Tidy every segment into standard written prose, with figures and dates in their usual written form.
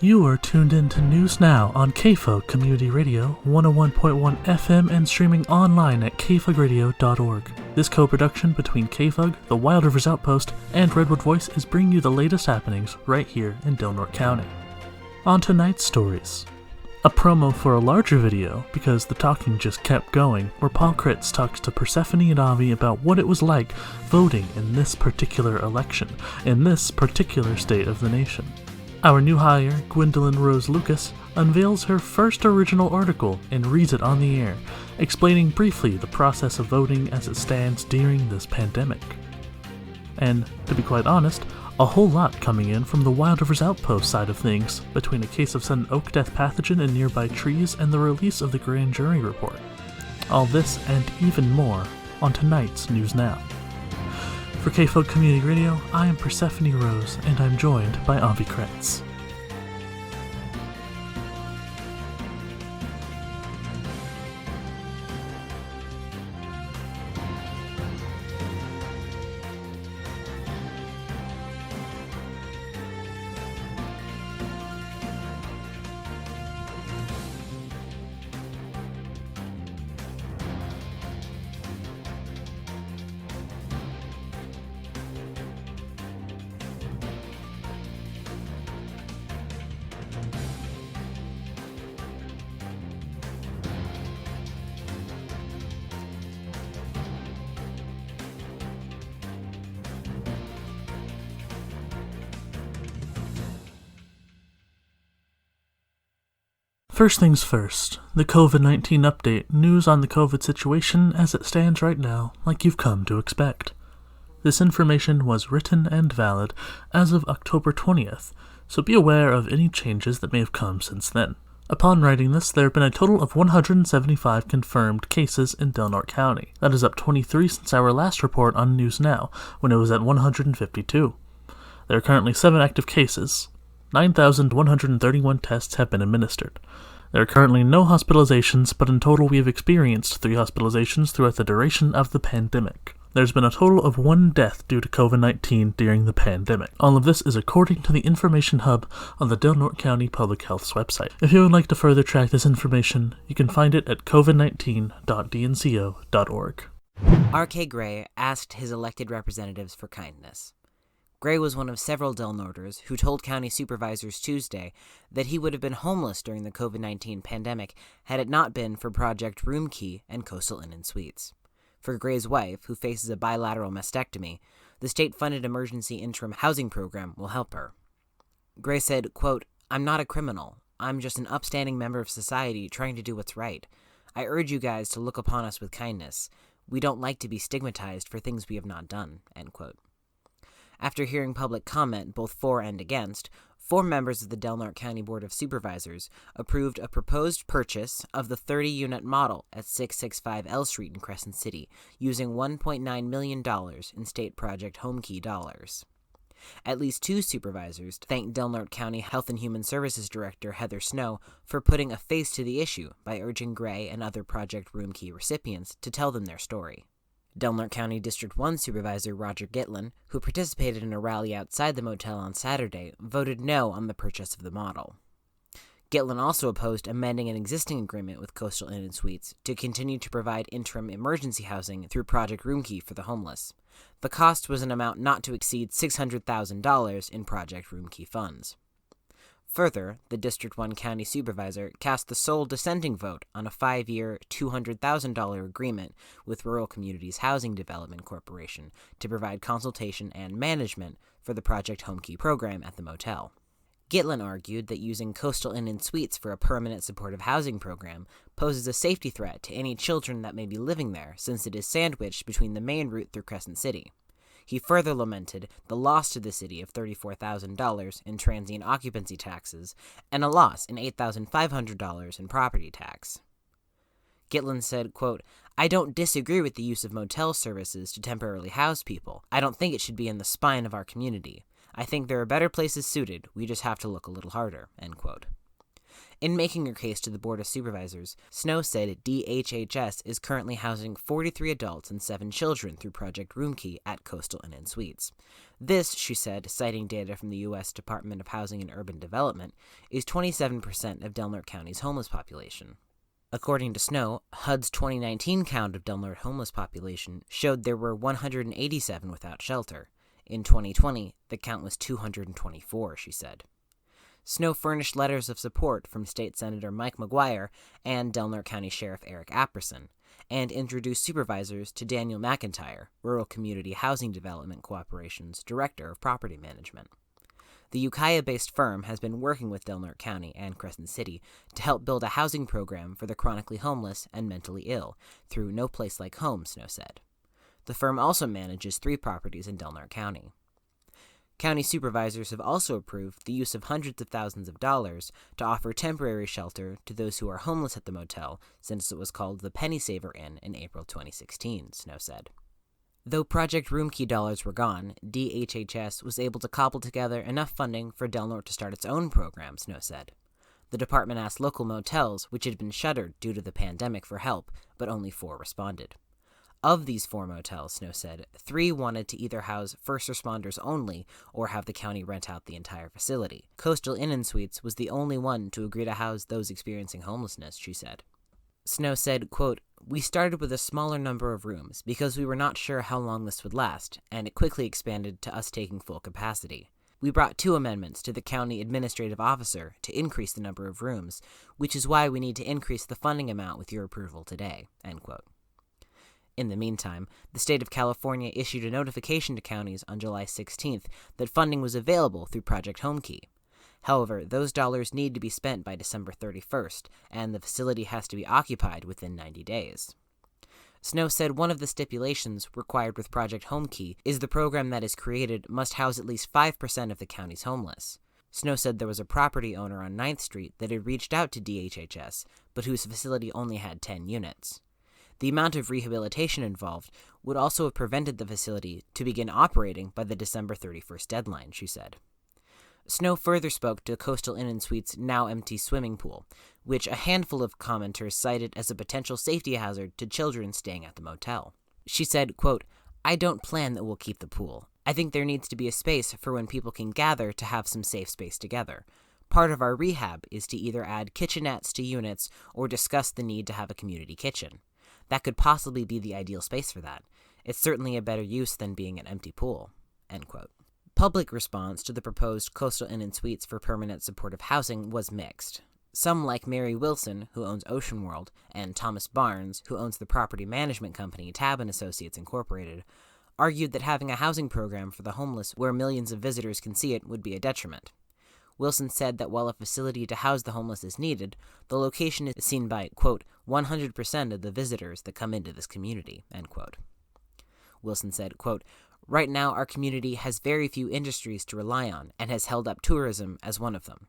You are tuned in to News Now on KFUG Community Radio, 101.1 FM and streaming online at kfugradio.org. This co-production between KFUG, the Wild Rivers Outpost, and Redwood Voice is bringing you the latest happenings right here in Norte County. On tonight's stories, a promo for a larger video, because the talking just kept going, where Paul Kritz talks to Persephone and Avi about what it was like voting in this particular election, in this particular state of the nation. Our new hire, Gwendolyn Rose Lucas, unveils her first original article and reads it on the air, explaining briefly the process of voting as it stands during this pandemic. And, to be quite honest, a whole lot coming in from the Wild Rivers Outpost side of things, between a case of sudden oak death pathogen in nearby trees and the release of the grand jury report. All this and even more on tonight's News Now. For KFUG Community Radio, I am Persephone Rose, and I'm joined by Avi Kretz. First things first, the COVID-19 update, news on the COVID situation as it stands right now, like you've come to expect. This information was written and valid as of October 20th, so be aware of any changes that may have come since then. Upon writing this, there have been a total of 175 confirmed cases in Norte County. That is up 23 since our last report on News Now, when it was at 152. There are currently 7 active cases. 9,131 tests have been administered. There are currently no hospitalizations, but in total we have experienced 3 hospitalizations throughout the duration of the pandemic. There's been a total of 1 death due to COVID-19 during the pandemic. All of this is according to the Information Hub on the Norte County Public Health's website. If you would like to further track this information, you can find it at covid19.dnco.org. R.K. Gray asked his elected representatives for kindness. Gray was one of several Del Norters who told county supervisors Tuesday that he would have been homeless during the COVID-19 pandemic had it not been for Project Room Key and Coastal Inn and Suites. For Gray's wife, who faces a bilateral mastectomy, the state-funded emergency interim housing program will help her. Gray said, quote, "I'm not a criminal. I'm just an upstanding member of society trying to do what's right. I urge you guys to look upon us with kindness. We don't like to be stigmatized for things we have not done," end quote. After hearing public comment both for and against, 4 members of the Del Norte County Board of Supervisors approved a proposed purchase of the 30-unit model at 665 L Street in Crescent City, using $1.9 million in state Project Home Key dollars. At least 2 supervisors thanked Del Norte County Health and Human Services Director Heather Snow for putting a face to the issue by urging Gray and other Project Room Key recipients to tell them their story. Del Norte County District 1 Supervisor Roger Gitlin, who participated in a rally outside the motel on Saturday, voted no on the purchase of the model. Gitlin also opposed amending an existing agreement with Coastal Inn and Suites to continue to provide interim emergency housing through Project Room Key for the homeless. The cost was an amount not to exceed $600,000 in Project Room Key funds. Further, the District 1 County Supervisor cast the sole dissenting vote on a 5-year, $200,000 agreement with Rural Communities Housing Development Corporation to provide consultation and management for the Project Home Key program at the motel. Gitlin argued that using Coastal Inn and Suites for a permanent supportive housing program poses a safety threat to any children that may be living there, since it is sandwiched between the main route through Crescent City. He further lamented the loss to the city of $34,000 in transient occupancy taxes and a loss in $8,500 in property tax. Gitlin said, quote, "I don't disagree with the use of motel services to temporarily house people. I don't think it should be in the spine of our community. I think there are better places suited. We just have to look a little harder," end quote. In making her case to the Board of Supervisors, Snow said DHHS is currently housing 43 adults and 7 children through Project Roomkey at Coastal Inn and Suites. This, she said, citing data from the U.S. Department of Housing and Urban Development, is 27% of Del Norte County's homeless population. According to Snow, HUD's 2019 count of Del Norte homeless population showed there were 187 without shelter. In 2020, the count was 224, she said. Snow furnished letters of support from State Senator Mike McGuire and Del Norte County Sheriff Eric Apperson, and introduced supervisors to Daniel McIntyre, Rural Community Housing Development Cooperation's Director of Property Management. The Ukiah-based firm has been working with Del Norte County and Crescent City to help build a housing program for the chronically homeless and mentally ill through No Place Like Home, Snow said. The firm also manages 3 properties in Del Norte County. County supervisors have also approved the use of hundreds of thousands of dollars to offer temporary shelter to those who are homeless at the motel since it was called the Penny Saver Inn in April 2016, Snow said. Though Project Roomkey dollars were gone, DHHS was able to cobble together enough funding for Del Norte to start its own program, Snow said. The department asked local motels, which had been shuttered due to the pandemic, for help, but only 4 responded. Of these 4 motels, Snow said, 3 wanted to either house first responders only or have the county rent out the entire facility. Coastal Inn and Suites was the only one to agree to house those experiencing homelessness, she said. Snow said, quote, "We started with a smaller number of rooms because we were not sure how long this would last, and it quickly expanded to us taking full capacity. We brought 2 amendments to the county administrative officer to increase the number of rooms, which is why we need to increase the funding amount with your approval today," end quote. In the meantime, the state of California issued a notification to counties on July 16th that funding was available through Project Homekey. However, those dollars need to be spent by December 31st, and the facility has to be occupied within 90 days. Snow said one of the stipulations required with Project Homekey is the program that is created must house at least 5% of the county's homeless. Snow said there was a property owner on 9th Street that had reached out to DHHS, but whose facility only had 10 units. The amount of rehabilitation involved would also have prevented the facility to begin operating by the December 31st deadline, she said. Snow further spoke to Coastal Inn and Suites' now empty swimming pool, which a handful of commenters cited as a potential safety hazard to children staying at the motel. She said, quote, "I don't plan that we'll keep the pool. I think there needs to be a space for when people can gather to have some safe space together. Part of our rehab is to either add kitchenettes to units or discuss the need to have a community kitchen. That could possibly be the ideal space for that. It's certainly a better use than being an empty pool," end quote. Public response to the proposed Coastal Inn and Suites for permanent supportive housing was mixed. Some, like Mary Wilson, who owns Ocean World, and Thomas Barnes, who owns the property management company Tab & Associates Incorporated, argued that having a housing program for the homeless where millions of visitors can see it would be a detriment. Wilson said that while a facility to house the homeless is needed, the location is seen by, quote, 100% of the visitors that come into this community, end quote. Wilson said, quote, "Right now our community has very few industries to rely on and has held up tourism as one of them.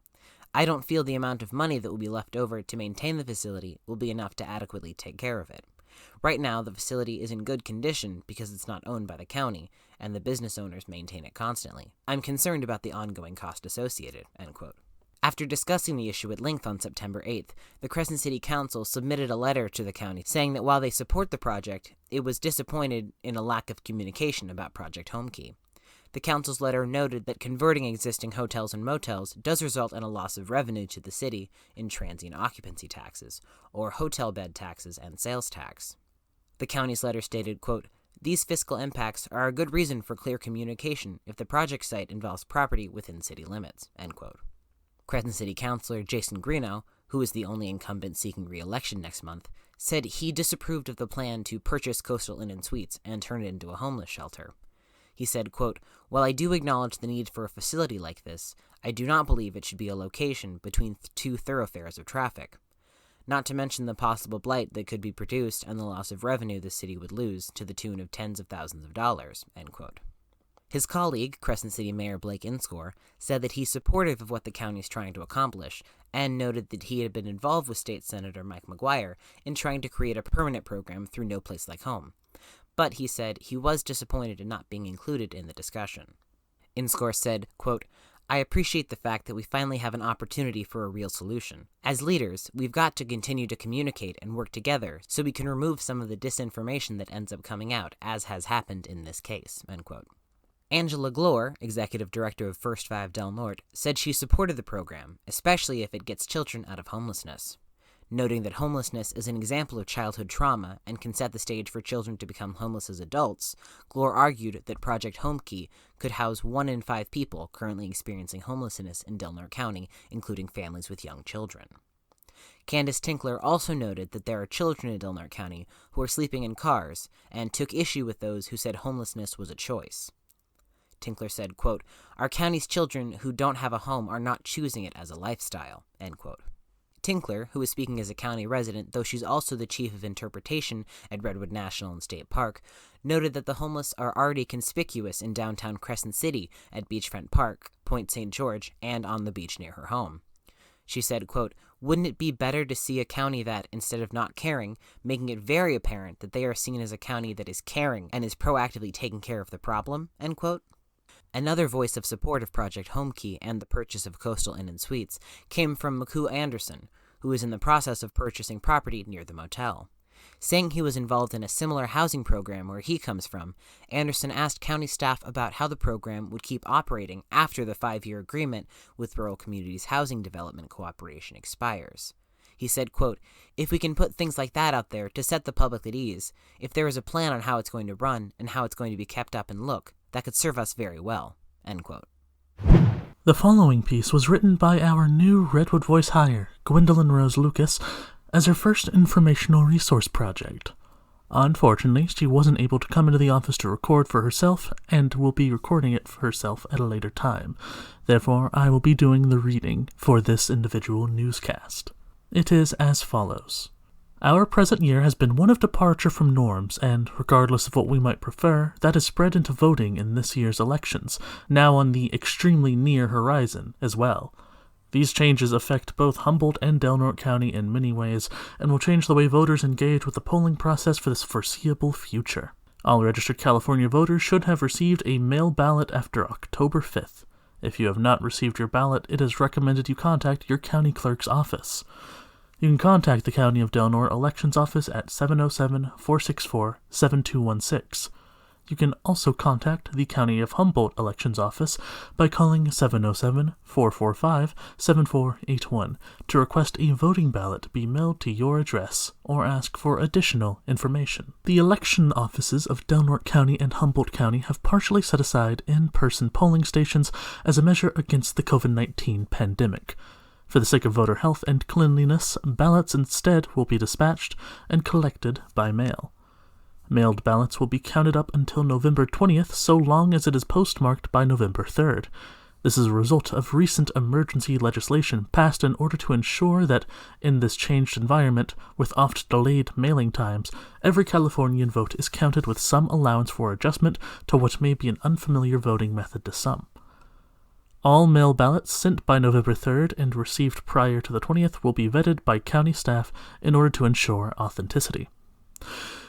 I don't feel the amount of money that will be left over to maintain the facility will be enough to adequately take care of it. Right now the facility is in good condition because it's not owned by the county, and the business owners maintain it constantly. I'm concerned about the ongoing cost associated," end quote. After discussing the issue at length on September 8th, the Crescent City Council submitted a letter to the county saying that while they support the project, it was disappointed in a lack of communication about Project Homekey. The council's letter noted that converting existing hotels and motels does result in a loss of revenue to the city in transient occupancy taxes, or hotel bed taxes and sales tax. The county's letter stated, quote, "These fiscal impacts are a good reason for clear communication if the project site involves property within city limits," end quote. Crescent City Councilor Jason Greenough, who is the only incumbent seeking re-election next month, said he disapproved of the plan to purchase Coastal Inn and Suites and turn it into a homeless shelter. He said, quote, "While I do acknowledge the need for a facility like this, I do not believe it should be a location between 2 thoroughfares of traffic. Not to mention the possible blight that could be produced and the loss of revenue the city would lose to the tune of tens of thousands of dollars," end quote. His colleague, Crescent City Mayor Blake Inscore, said that he's supportive of what the county is trying to accomplish, and noted that he had been involved with State Senator Mike McGuire in trying to create a permanent program through No Place Like Home. But he said he was disappointed in not being included in the discussion. Inscore said, quote, I appreciate the fact that we finally have an opportunity for a real solution. As leaders, we've got to continue to communicate and work together so we can remove some of the disinformation that ends up coming out, as has happened in this case." End quote. Angela Glore, executive director of First 5 Del Norte, said she supported the program, especially if it gets children out of homelessness. Noting that homelessness is an example of childhood trauma and can set the stage for children to become homeless as adults, Glore argued that Project Homekey could house 1 in 5 people currently experiencing homelessness in Del Norte County, including families with young children. Candace Tinkler also noted that there are children in Del Norte County who are sleeping in cars and took issue with those who said homelessness was a choice. Tinkler said, quote, "Our county's children who don't have a home are not choosing it as a lifestyle," end quote. Tinkler, who is speaking as a county resident, though she's also the chief of interpretation at Redwood National and State Park, noted that the homeless are already conspicuous in downtown Crescent City at Beachfront Park, Point St. George, and on the beach near her home. She said, quote, "Wouldn't it be better to see a county that, instead of not caring, making it very apparent that they are seen as a county that is caring and is proactively taking care of the problem," end quote. Another voice of support of Project Homekey and the purchase of Coastal Inn and Suites came from McCoo Anderson, who is in the process of purchasing property near the motel. Saying he was involved in a similar housing program where he comes from, Anderson asked county staff about how the program would keep operating after the 5-year agreement with Rural Communities Housing Development Cooperation expires. He said, quote, "If we can put things like that out there to set the public at ease, if there is a plan on how it's going to run and how it's going to be kept up and look, that could serve us very well," end quote. The following piece was written by our new Redwood Voice hire, Gwendolyn Rose Lucas, as her first informational resource project. Unfortunately, she wasn't able to come into the office to record for herself, and will be recording it for herself at a later time. Therefore, I will be doing the reading for this individual newscast. It is as follows. Our present year has been one of departure from norms, and, regardless of what we might prefer, that is spread into voting in this year's elections, now on the extremely near horizon as well. These changes affect both Humboldt and Del Norte County in many ways, and will change the way voters engage with the polling process for this foreseeable future. All registered California voters should have received a mail ballot after October 5th. If you have not received your ballot, it is recommended you contact your county clerk's office. You can contact the County of Del Norte Elections Office at 707-464-7216. You can also contact the County of Humboldt Elections Office by calling 707-445-7481 to request a voting ballot be mailed to your address or ask for additional information. The election offices of Del Norte County and Humboldt County have partially set aside in-person polling stations as a measure against the COVID-19 pandemic. For the sake of voter health and cleanliness, ballots instead will be dispatched and collected by mail. Mailed ballots will be counted up until November 20th, so long as it is postmarked by November 3rd. This is a result of recent emergency legislation passed in order to ensure that, in this changed environment, with oft-delayed mailing times, every Californian vote is counted with some allowance for adjustment to what may be an unfamiliar voting method to some. All mail ballots sent by November 3rd and received prior to the 20th will be vetted by county staff in order to ensure authenticity.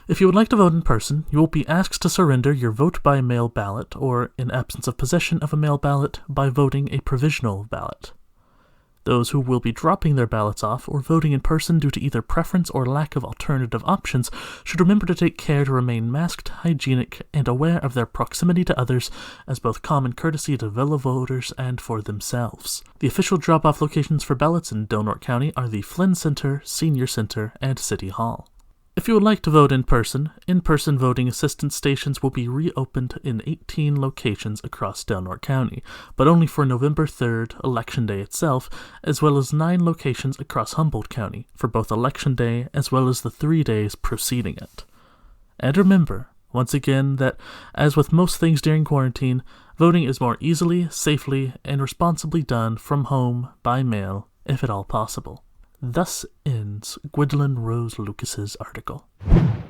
If you would like to vote in person, you will be asked to surrender your vote-by-mail ballot, or, in absence of possession of a mail ballot, by voting a provisional ballot. Those who will be dropping their ballots off or voting in person due to either preference or lack of alternative options should remember to take care to remain masked, hygienic, and aware of their proximity to others as both common courtesy to fellow voters and for themselves. The official drop-off locations for ballots in Del Norte County are the Flynn Center, Senior Center, and City Hall. If you would like to vote in-person voting assistance stations will be reopened in 18 locations across Del Norte County, but only for November 3rd, Election Day itself, as well as 9 locations across Humboldt County for both Election Day as well as the 3 days preceding it. And remember, once again, that, as with most things during quarantine, voting is more easily, safely, and responsibly done from home, by mail, if at all possible. Thus ends Gwendolyn Rose Lucas's article.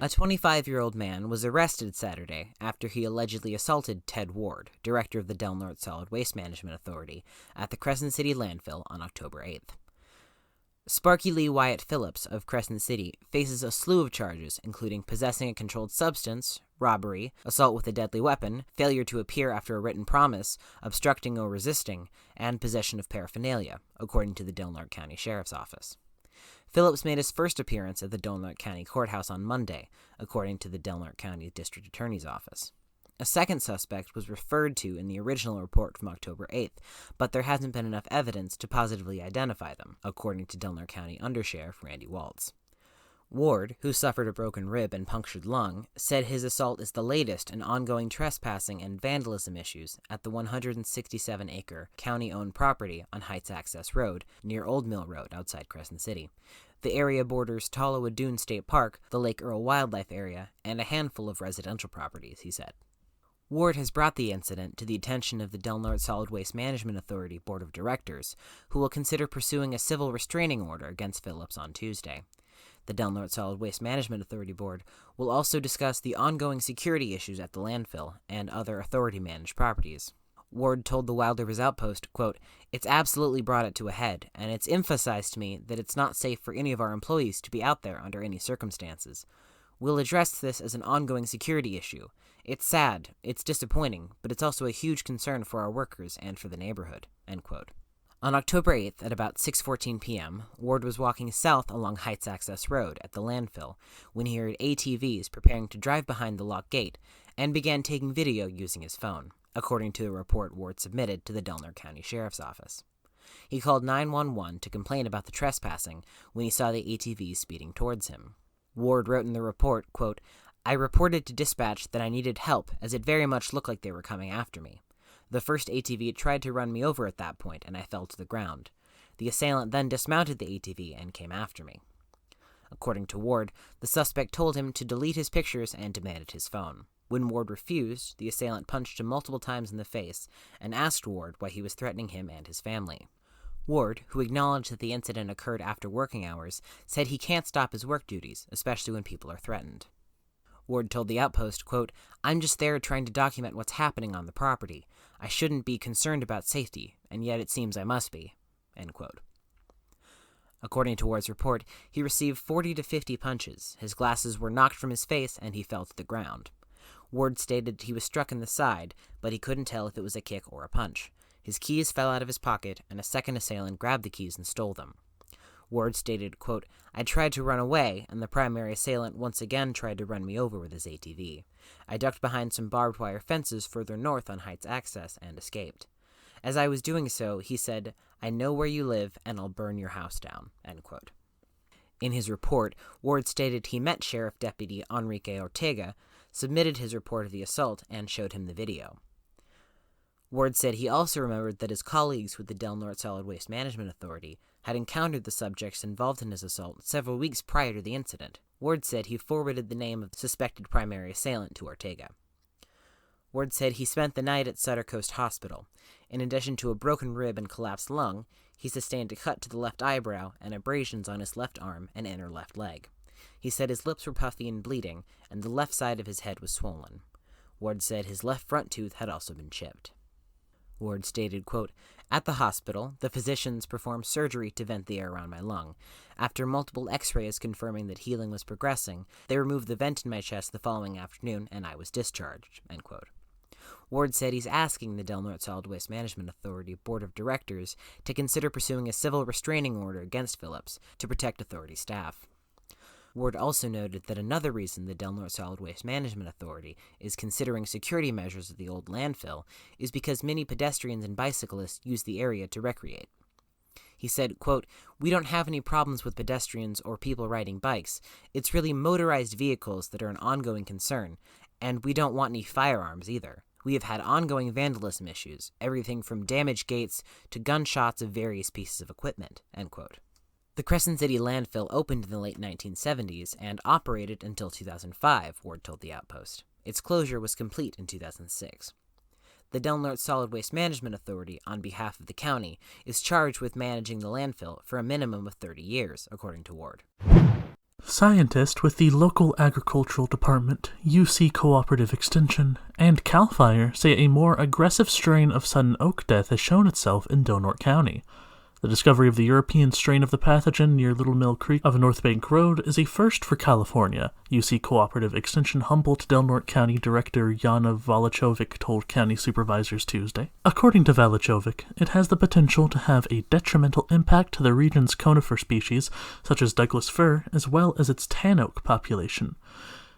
A 25-year-old man was arrested Saturday after he allegedly assaulted Ted Ward, director of the Del Norte Solid Waste Management Authority, at the Crescent City landfill on October 8th. Sparky Lee Wyatt Phillips of Crescent City faces a slew of charges, including possessing a controlled substance, robbery, assault with a deadly weapon, failure to appear after a written promise, obstructing or resisting, and possession of paraphernalia, according to the Del Norte County Sheriff's Office. Phillips made his first appearance at the Del Norte County Courthouse on Monday, according to the Del Norte County District Attorney's Office. A second suspect was referred to in the original report from October 8th, but there hasn't been enough evidence to positively identify them, according to Del Norte County Undersheriff Randy Waltz. Ward, who suffered a broken rib and punctured lung, said his assault is the latest in ongoing trespassing and vandalism issues at the 167-acre county-owned property on Heights Access Road near Old Mill Road outside Crescent City. The area borders Tolowa Dune State Park, the Lake Earl Wildlife Area, and a handful of residential properties, he said. Ward has brought the incident to the attention of the Del Norte Solid Waste Management Authority Board of Directors, who will consider pursuing a civil restraining order against Phillips on Tuesday. The Del Norte Solid Waste Management Authority Board will also discuss the ongoing security issues at the landfill and other authority-managed properties. Ward told the Wild Rivers Outpost, quote, "It's absolutely brought it to a head, and it's emphasized to me that it's not safe for any of our employees to be out there under any circumstances. We'll address this as an ongoing security issue. It's sad, it's disappointing, but it's also a huge concern for our workers and for the neighborhood," end quote. On October 8th at about 6:14 p.m., Ward was walking south along Heights Access Road at the landfill when he heard ATVs preparing to drive behind the locked gate and began taking video using his phone, according to a report Ward submitted to the Del Norte County Sheriff's Office. He called 911 to complain about the trespassing when he saw the ATVs speeding towards him. Ward wrote in the report, quote, "I reported to dispatch that I needed help as it very much looked like they were coming after me. The first ATV tried to run me over at that point, and I fell to the ground. The assailant then dismounted the ATV and came after me." According to Ward, the suspect told him to delete his pictures and demanded his phone. When Ward refused, the assailant punched him multiple times in the face and asked Ward why he was threatening him and his family. Ward, who acknowledged that the incident occurred after working hours, said he can't stop his work duties, especially when people are threatened. Ward told the Outpost, quote, "I'm just there trying to document what's happening on the property. I shouldn't be concerned about safety, and yet it seems I must be," end quote. According to Ward's report, he received 40 to 50 punches, his glasses were knocked from his face, and he fell to the ground. Ward stated he was struck in the side, but he couldn't tell if it was a kick or a punch. His keys fell out of his pocket, and a second assailant grabbed the keys and stole them. Ward stated, quote, "I tried to run away, and the primary assailant once again tried to run me over with his ATV. I ducked behind some barbed wire fences further north on Heights Access and escaped. As I was doing so, he said, 'I know where you live, and I'll burn your house down,' end quote." In his report, Ward stated he met Sheriff Deputy Enrique Ortega, submitted his report of the assault, and showed him the video. Ward said he also remembered that his colleagues with the Del Norte Solid Waste Management Authority had encountered the subjects involved in his assault several weeks prior to the incident. Ward said he forwarded the name of the suspected primary assailant to Ortega. Ward said he spent the night at Sutter Coast Hospital. In addition to a broken rib and collapsed lung, he sustained a cut to the left eyebrow and abrasions on his left arm and inner left leg. He said his lips were puffy and bleeding, and the left side of his head was swollen. Ward said his left front tooth had also been chipped. Ward stated, quote, "At the hospital, the physicians performed surgery to vent the air around my lung. After multiple x-rays confirming that healing was progressing, they removed the vent in my chest the following afternoon, and I was discharged," end quote. Ward said he's asking the Del Norte Solid Waste Management Authority Board of Directors to consider pursuing a civil restraining order against Phillips to protect authority staff. Ward also noted that another reason the Del Norte Solid Waste Management Authority is considering security measures at the old landfill is because many pedestrians and bicyclists use the area to recreate. He said, quote, "We don't have any problems with pedestrians or people riding bikes. It's really motorized vehicles that are an ongoing concern, and we don't want any firearms either. We have had ongoing vandalism issues, everything from damaged gates to gunshots of various pieces of equipment," end quote. The Crescent City landfill opened in the late 1970s and operated until 2005, Ward told the Outpost. Its closure was complete in 2006. The Del Norte Solid Waste Management Authority, on behalf of the county, is charged with managing the landfill for a minimum of 30 years, according to Ward. Scientists with the local agricultural department, UC Cooperative Extension, and CAL FIRE say a more aggressive strain of sudden oak death has shown itself in Del Norte County. The discovery of the European strain of the pathogen near Little Mill Creek of North Bank Road is a first for California, UC Cooperative Extension Humboldt-Del Norte County Director Jana Valachovic told county supervisors Tuesday. According to Valachovic, it has the potential to have a detrimental impact to the region's conifer species, such as Douglas fir, as well as its tan oak population.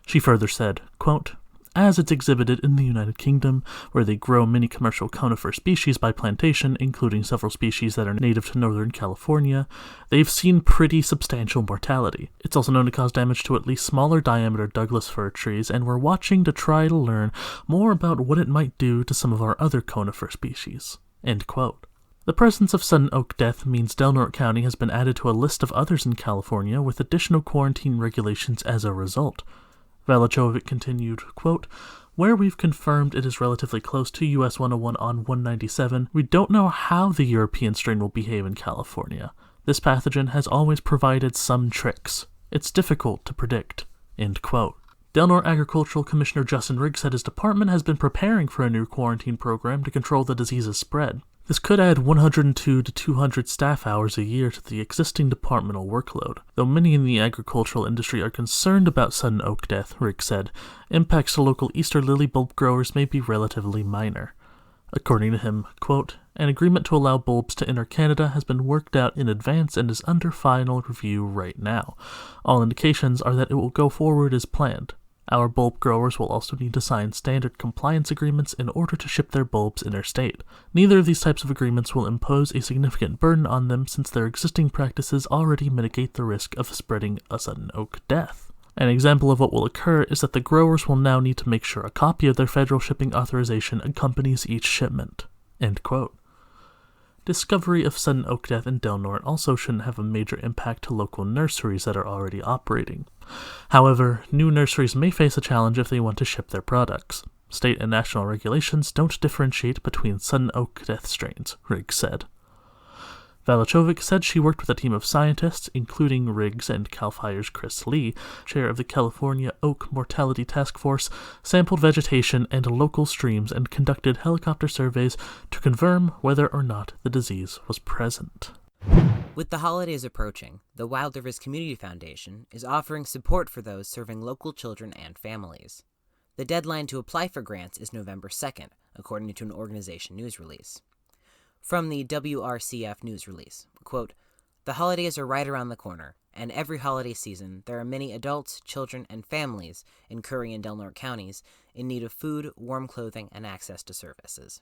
She further said, quote, "As it's exhibited in the United Kingdom, where they grow many commercial conifer species by plantation, including several species that are native to Northern California, they've seen pretty substantial mortality. It's also known to cause damage to at least smaller diameter Douglas fir trees, and we're watching to try to learn more about what it might do to some of our other conifer species." End quote. The presence of sudden oak death means Del Norte County has been added to a list of others in California with additional quarantine regulations as a result. Valachovic continued, quote, "Where we've confirmed it is relatively close to US 101 on 197, we don't know how the European strain will behave in California. This pathogen has always provided some tricks. It's difficult to predict." End quote. Del Norte Agricultural Commissioner Justin Riggs said his department has been preparing for a new quarantine program to control the disease's spread. This could add 102 to 200 staff hours a year to the existing departmental workload. Though many in the agricultural industry are concerned about sudden oak death, Riggs said, impacts to local Easter lily bulb growers may be relatively minor. According to him, quote, "An agreement to allow bulbs to enter Canada has been worked out in advance and is under final review right now. All indications are that it will go forward as planned. Our bulb growers will also need to sign standard compliance agreements in order to ship their bulbs interstate. Neither of these types of agreements will impose a significant burden on them since their existing practices already mitigate the risk of spreading a sudden oak death. An example of what will occur is that the growers will now need to make sure a copy of their federal shipping authorization accompanies each shipment." End quote. Discovery of sudden oak death in Del Norte also shouldn't have a major impact to local nurseries that are already operating. However, new nurseries may face a challenge if they want to ship their products. State and national regulations don't differentiate between sudden oak death strains, Riggs said. Valachovic said she worked with a team of scientists, including Riggs and CAL FIRE's Chris Lee, chair of the California Oak Mortality Task Force, sampled vegetation and local streams and conducted helicopter surveys to confirm whether or not the disease was present. With the holidays approaching, the Wild Rivers Community Foundation is offering support for those serving local children and families. The deadline to apply for grants is November 2nd, according to an organization news release. From the WRCF news release, quote, "The holidays are right around the corner, and every holiday season there are many adults, children, and families in Curry and Del Norte counties in need of food, warm clothing, and access to services.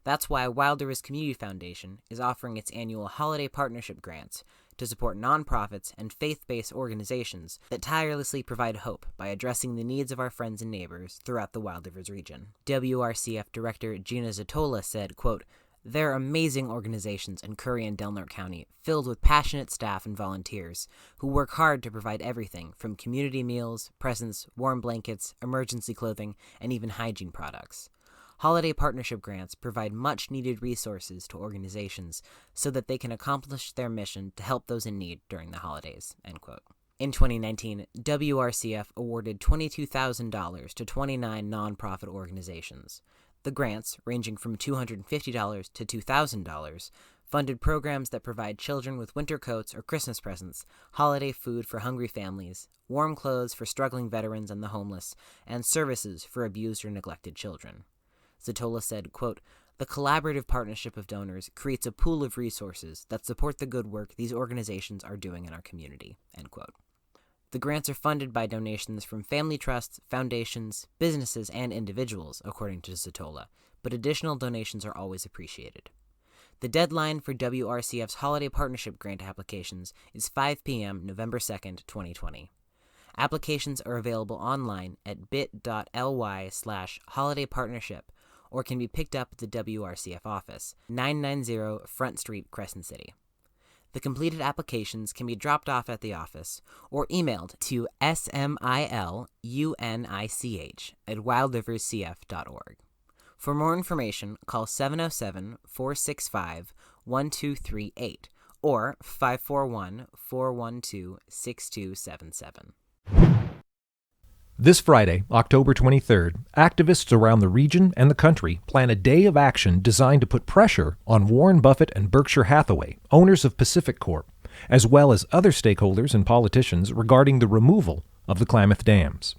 That's why Wild Rivers Community Foundation is offering its annual holiday partnership grants to support nonprofits and faith-based organizations that tirelessly provide hope by addressing the needs of our friends and neighbors throughout the Wild Rivers region." WRCF Director Gina Zatola said, quote, "There are amazing organizations in Curry and Del Norte County filled with passionate staff and volunteers who work hard to provide everything from community meals, presents, warm blankets, emergency clothing, and even hygiene products. Holiday partnership grants provide much-needed resources to organizations so that they can accomplish their mission to help those in need during the holidays." End quote. In 2019, WRCF awarded $22,000 to 29 nonprofit organizations. The grants, ranging from $250 to $2,000, funded programs that provide children with winter coats or Christmas presents, holiday food for hungry families, warm clothes for struggling veterans and the homeless, and services for abused or neglected children. Zatola said, quote, "The collaborative partnership of donors creates a pool of resources that support the good work these organizations are doing in our community." End quote. The grants are funded by donations from family trusts, foundations, businesses, and individuals, according to Zatola, but additional donations are always appreciated. The deadline for WRCF's holiday partnership grant applications is 5 p.m. November 2nd, 2020. Applications are available online at bit.ly/holidaypartnership or can be picked up at the WRCF office, 990 Front Street, Crescent City. The completed applications can be dropped off at the office or emailed to smilunich@wildriverscf.org. For more information, call 707-465-1238 or 541-412-6277. This Friday, October 23rd, activists around the region and the country plan a day of action designed to put pressure on Warren Buffett and Berkshire Hathaway, owners of Pacific Corp, as well as other stakeholders and politicians regarding the removal of the Klamath dams.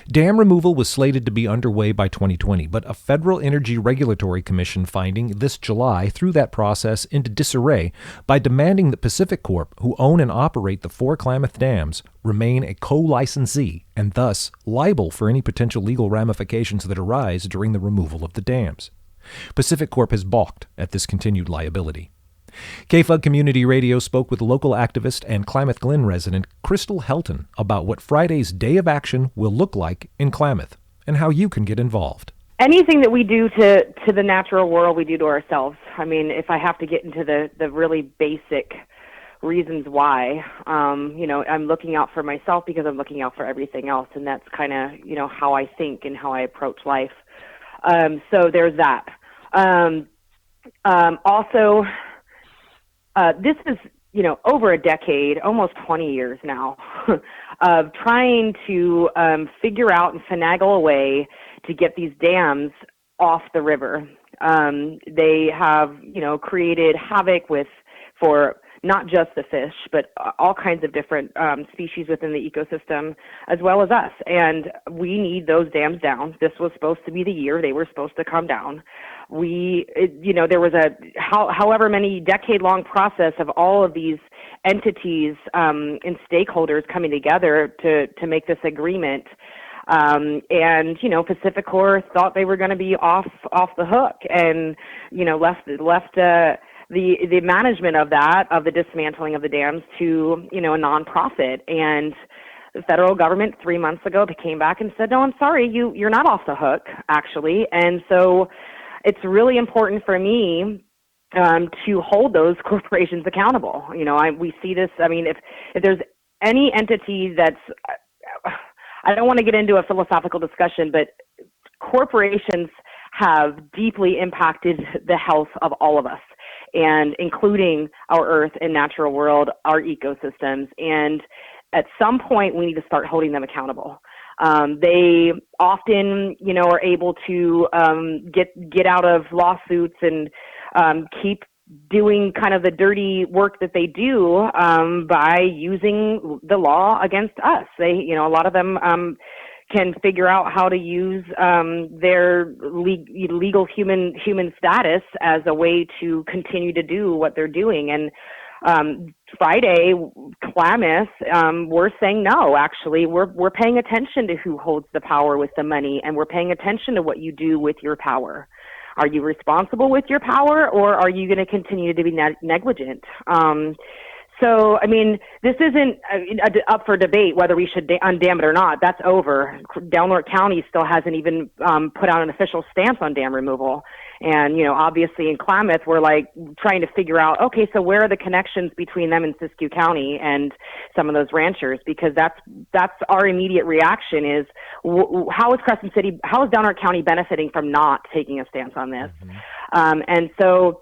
Dam removal was slated to be underway by 2020, but a Federal Energy Regulatory Commission finding this July threw that process into disarray by demanding that Pacific Corp, who own and operate the 4 Klamath dams, remain a co-licensee and thus liable for any potential legal ramifications that arise during the removal of the dams. Pacific Corp has balked at this continued liability. KFUG Community Radio spoke with local activist and Klamath Glen resident Chrystal Helton about what Friday's Day of Action will look like in Klamath and how you can get involved. Anything that we do to the natural world, we do to ourselves. I mean, if I have to get into the really basic reasons why, I'm looking out for myself because I'm looking out for everything else, and that's kind of, how I think and how I approach life. So there's that. Also, this is, over a decade, almost 20 years now, of trying to figure out and finagle a way to get these dams off the river. They have, created havoc for not just the fish, but all kinds of different species within the ecosystem, as well as us. And we need those dams down. This was supposed to be the year they were supposed to come down. There was a however many decade-long process of all of these entities and stakeholders coming together to make this agreement. Pacific Corp thought they were going to be off the hook, and left the management of the dismantling of the dams to a nonprofit. And the federal government 3 months ago came back and said, "No, I'm sorry, you're not off the hook, actually." And so it's really important for me to hold those corporations accountable. We see this. I mean, if there's any entity that's, I don't want to get into a philosophical discussion, but corporations have deeply impacted the health of all of us, and including our earth and natural world, our ecosystems. And at some point, we need to start holding them accountable. They often, are able to get out of lawsuits and keep doing kind of the dirty work that they do by using the law against us. They, a lot of them can figure out how to use their legal human status as a way to continue to do what they're doing. And Friday, Klamath, we're saying no. Actually, we're paying attention to who holds the power with the money, and we're paying attention to what you do with your power. Are you responsible with your power, or are you going to continue to be negligent? So, I mean, this isn't up for debate whether we should undam it or not. That's over. Norte County still hasn't even put out an official stance on dam removal. And, obviously in Klamath, we're trying to figure out, okay, so where are the connections between them and Siskiyou County and some of those ranchers? Because that's our immediate reaction is, how is Norte County benefiting from not taking a stance on this? Mm-hmm. And so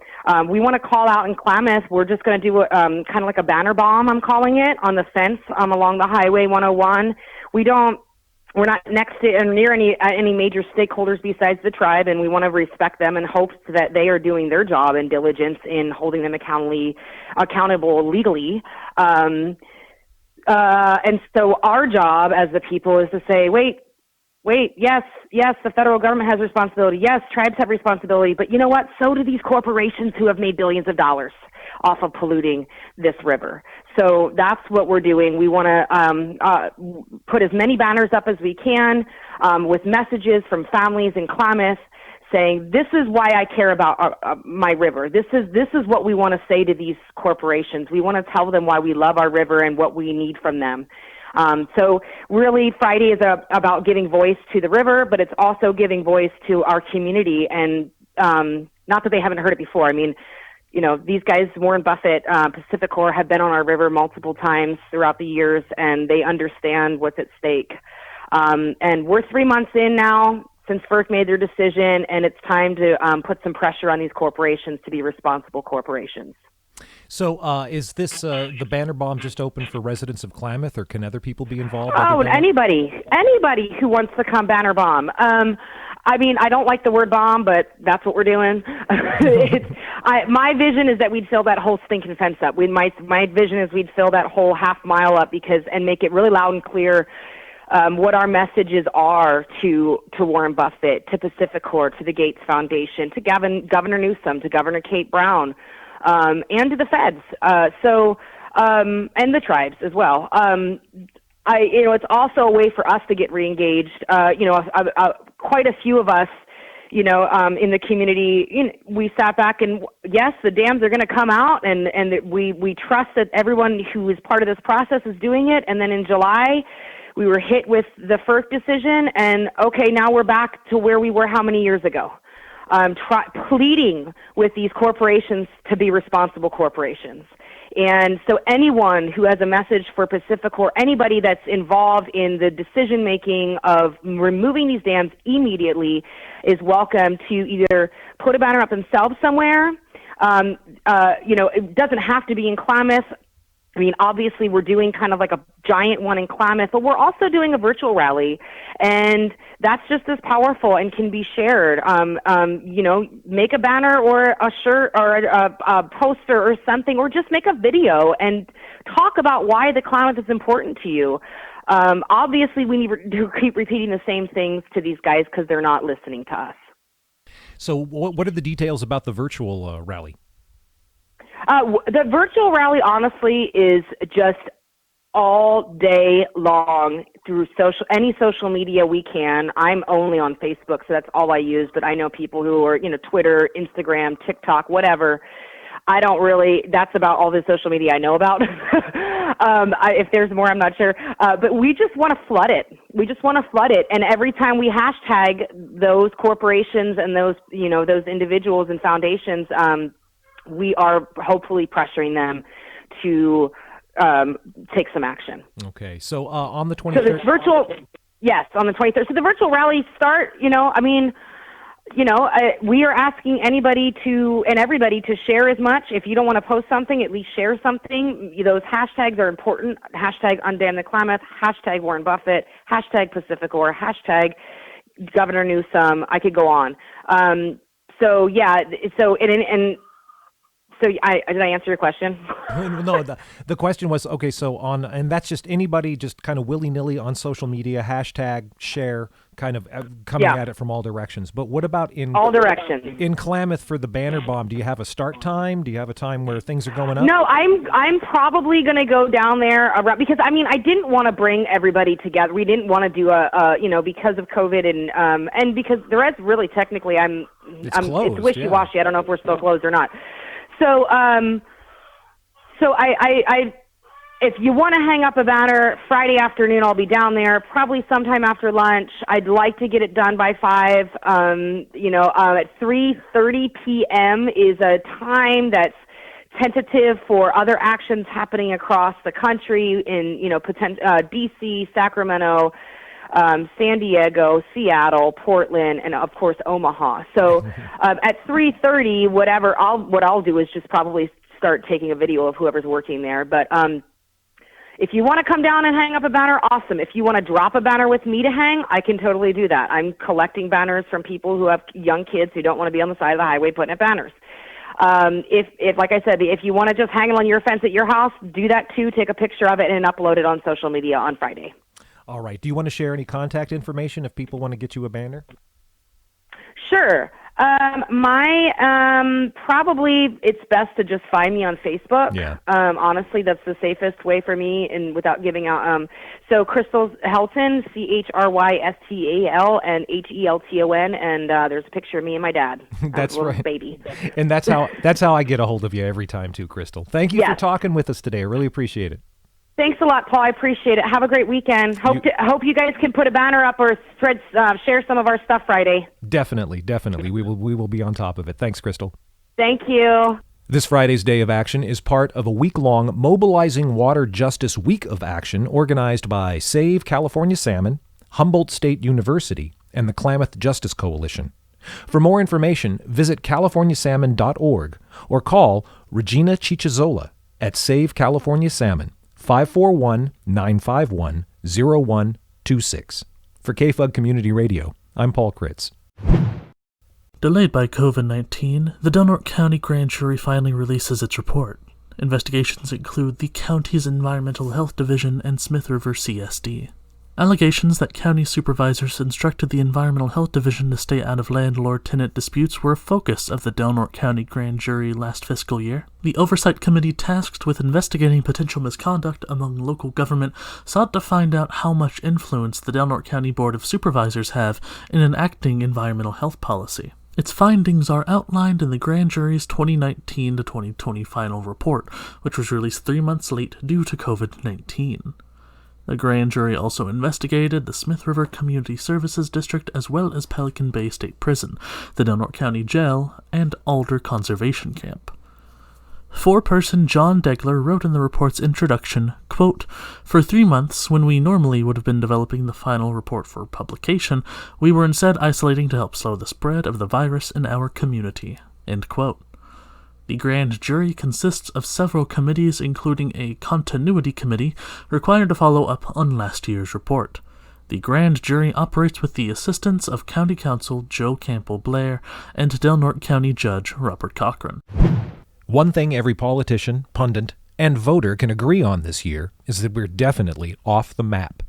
we want to call out in Klamath. We're just going to do kind of like a banner bomb, I'm calling it, on the fence along the Highway 101. We're not next to or near any major stakeholders besides the tribe, and we want to respect them in hopes that they are doing their job and diligence in holding them accountable legally. And so our job as the people is to say, wait, yes, the federal government has responsibility. Yes, tribes have responsibility. But you know what? So do these corporations who have made billions of dollars off of polluting this river. So that's what we're doing. We want to put as many banners up as we can with messages from families in Klamath saying, this is why I care about my river. This is what we want to say to these corporations. We want to tell them why we love our river and what we need from them. So really Friday is about giving voice to the river, but it's also giving voice to our community. And not that they haven't heard it before. I mean, these guys, Warren Buffett, Pacific Corp, have been on our river multiple times throughout the years, and they understand what's at stake. And we're 3 months in now since FERC made their decision, and it's time to put some pressure on these corporations to be responsible corporations. So is this the banner bomb just open for residents of Klamath, or can other people be involved? Oh, anybody who wants to come banner bomb. I mean, I don't like the word bomb, but that's what we're doing. My vision is that we'd fill that whole stinking fence up. My vision is we'd fill that whole half mile up and make it really loud and clear what our messages are to Warren Buffett, to PacifiCorp, to the Gates Foundation, to Governor Newsom, to Governor Kate Brown, and to the feds. And the tribes as well. It's also a way for us to get reengaged. Quite a few of us, in the community, we sat back and yes, the dams are going to come out, and we trust that everyone who is part of this process is doing it. And then in July, we were hit with the FERC decision, and okay, now we're back to where we were how many years ago? Pleading with these corporations to be responsible corporations. And so anyone who has a message for PacifiCorp, anybody that's involved in the decision-making of removing these dams immediately is welcome to either put a banner up themselves somewhere. It doesn't have to be in Klamath. I mean, obviously, we're doing kind of like a giant one in Klamath, but we're also doing a virtual rally, and that's just as powerful and can be shared. Make a banner or a shirt or a poster or something, or just make a video and talk about why the Klamath is important to you. Obviously, we need to keep repeating the same things to these guys because they're not listening to us. So what are the details about the virtual rally? The virtual rally, honestly, is just all day long through any social media we can. I'm only on Facebook, so that's all I use, but I know people who are, Twitter, Instagram, TikTok, whatever. That's about all the social media I know about. If there's more, I'm not sure. But we just want to flood it. And every time we hashtag those corporations and those individuals and foundations, we are hopefully pressuring them to take some action. Okay, so on the 23rd... So it's virtual, yes, on the 23rd. So the virtual rallies start, we are asking anybody and everybody to share as much. If you don't want to post something, at least share something. Those hashtags are important. Hashtag Undam the Klamath, hashtag Warren Buffett, hashtag PacifiCorp, hashtag Governor Newsom. I could go on. So did I answer your question? No, the question was, okay, so and that's just anybody just kind of willy-nilly on social media, hashtag, share, kind of coming at it from all directions. But what about in all directions? In Klamath for the banner bomb, do you have a start time? Do you have a time where things are going up? No, I'm probably going to go down there around, because I didn't want to bring everybody together. We didn't want to do because of COVID and because the rest really technically it's closed, it's wishy-washy. Yeah. I don't know if we're still closed or not. So, if you want to hang up a banner Friday afternoon, I'll be down there probably sometime after lunch. I'd like to get it done by 5. At 3:30 p.m. is a time that's tentative for other actions happening across the country in, D.C., Sacramento, San Diego, Seattle, Portland, and of course Omaha. So at 3:30, what I'll do is just probably start taking a video of whoever's working there. But if you want to come down and hang up a banner, awesome. If you want to drop a banner with me to hang, I can totally do that. I'm collecting banners from people who have young kids who don't want to be on the side of the highway putting up banners. If like I said, if you want to just hang it on your fence at your house, do that too. Take a picture of it and upload it on social media on Friday. All right. Do you want to share any contact information if people want to get you a banner? Sure. Probably it's best to just find me on Facebook. Yeah. Honestly, that's the safest way for me, and without giving out. So Chrystal Helton, CHRYSTAL and HELTON, and there's a picture of me and my dad. That's right, baby. And that's how I get a hold of you every time too, Chrystal. Thank you for talking with us today. I really appreciate it. Thanks a lot, Paul. I appreciate it. Have a great weekend. Hope you guys can put a banner up or share some of our stuff Friday. Definitely. We will be on top of it. Thanks, Chrystal. Thank you. This Friday's Day of Action is part of a week-long Mobilizing Water Justice Week of Action organized by Save California Salmon, Humboldt State University, and the Klamath Justice Coalition. For more information, visit californiasalmon.org or call Regina Chichizola at Save California Salmon, 541-951-0126. For KFUG Community Radio, I'm Paul Kritz. Delayed by COVID-19, the Norte County Grand Jury finally releases its report. Investigations include the county's Environmental Health Division and Smith River CSD. Allegations that county supervisors instructed the Environmental Health Division to stay out of landlord-tenant disputes were a focus of the Norte County Grand Jury last fiscal year. The Oversight Committee tasked with investigating potential misconduct among local government sought to find out how much influence the Norte County Board of Supervisors have in enacting environmental health policy. Its findings are outlined in the Grand Jury's 2019 to 2020 final report, which was released 3 months late due to COVID-19. The Grand Jury also investigated the Smith River Community Services District as well as Pelican Bay State Prison, the Norte County Jail, and Alder Conservation Camp. Foreperson John Degler wrote in the report's introduction, quote, "For 3 months, when we normally would have been developing the final report for publication, we were instead isolating to help slow the spread of the virus in our community." End quote. The Grand Jury consists of several committees, including a continuity committee required to follow up on last year's report. The Grand Jury operates with the assistance of County Counsel Joe Campbell Blair and Del Norte County Judge Robert Cochran. One thing every politician, pundit, and voter can agree on this year is that we're definitely off the map.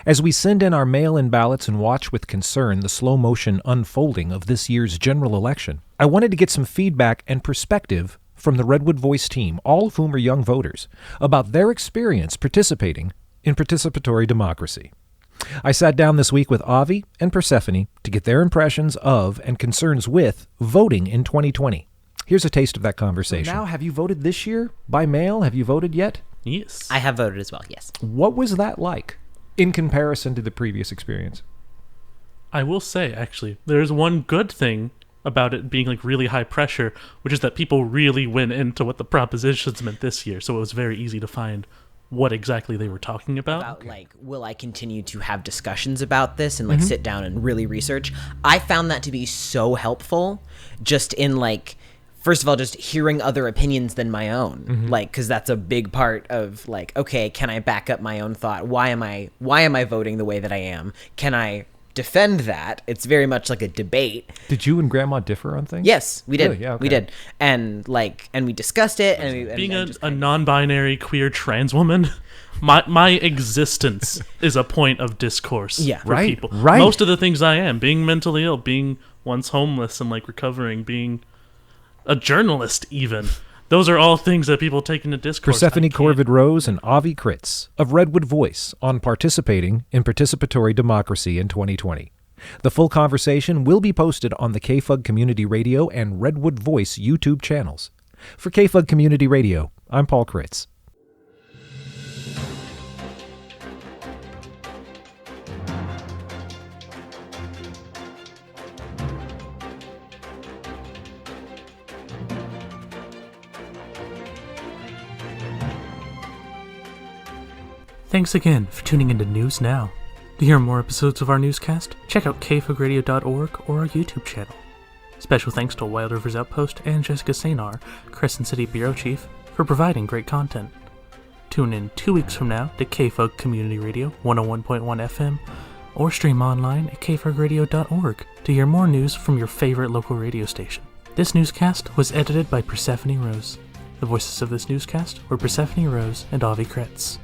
As we send in our mail-in ballots and watch with concern the slow-motion unfolding of this year's general election, I wanted to get some feedback and perspective from the Redwood Voice team, all of whom are young voters, about their experience participating in participatory democracy. I sat down this week with Avi and Persephone to get their impressions of and concerns with voting in 2020. Here's a taste of that conversation. Now, have you voted this year? By mail? Have you voted yet? Yes. I have voted as well, yes. What was that like in comparison to the previous experience? I will say, actually, there's one good thing about it being like really high pressure, which is that people really went into what the propositions meant this year, so it was very easy to find what exactly they were talking about. Like, will I continue to have discussions about this and like sit down and really research? I found that to be so helpful, just in like, first of all, just hearing other opinions than my own, like, because that's a big part of like, okay, can I back up my own thought? Why am I voting the way that I am? Can I defend that? It's very much like a debate. Did you and Grandma differ on things? Yes, we did. Really? Yeah, okay. We did, and we discussed it. And being a non-binary queer trans woman, my existence is a point of discourse for people. Right. Most of the things I am, being mentally ill, being once homeless and like recovering, being a journalist even. Those are all things that people take into discourse. Persephone Corvid-Rose and Avi Kritz of Redwood Voice on participating in participatory democracy in 2020. The full conversation will be posted on the KFUG Community Radio and Redwood Voice YouTube channels. For KFUG Community Radio, I'm Paul Kritz. Thanks again for tuning into News Now. To hear more episodes of our newscast, check out kfugradio.org or our YouTube channel. Special thanks to Wild Rivers Outpost and Jessica Sanar, Crescent City Bureau Chief, for providing great content. Tune in 2 weeks from now to KFUG Community Radio 101.1 FM or stream online at kfugradio.org to hear more news from your favorite local radio station. This newscast was edited by Persephone Rose. The voices of this newscast were Persephone Rose and Avi Kritz.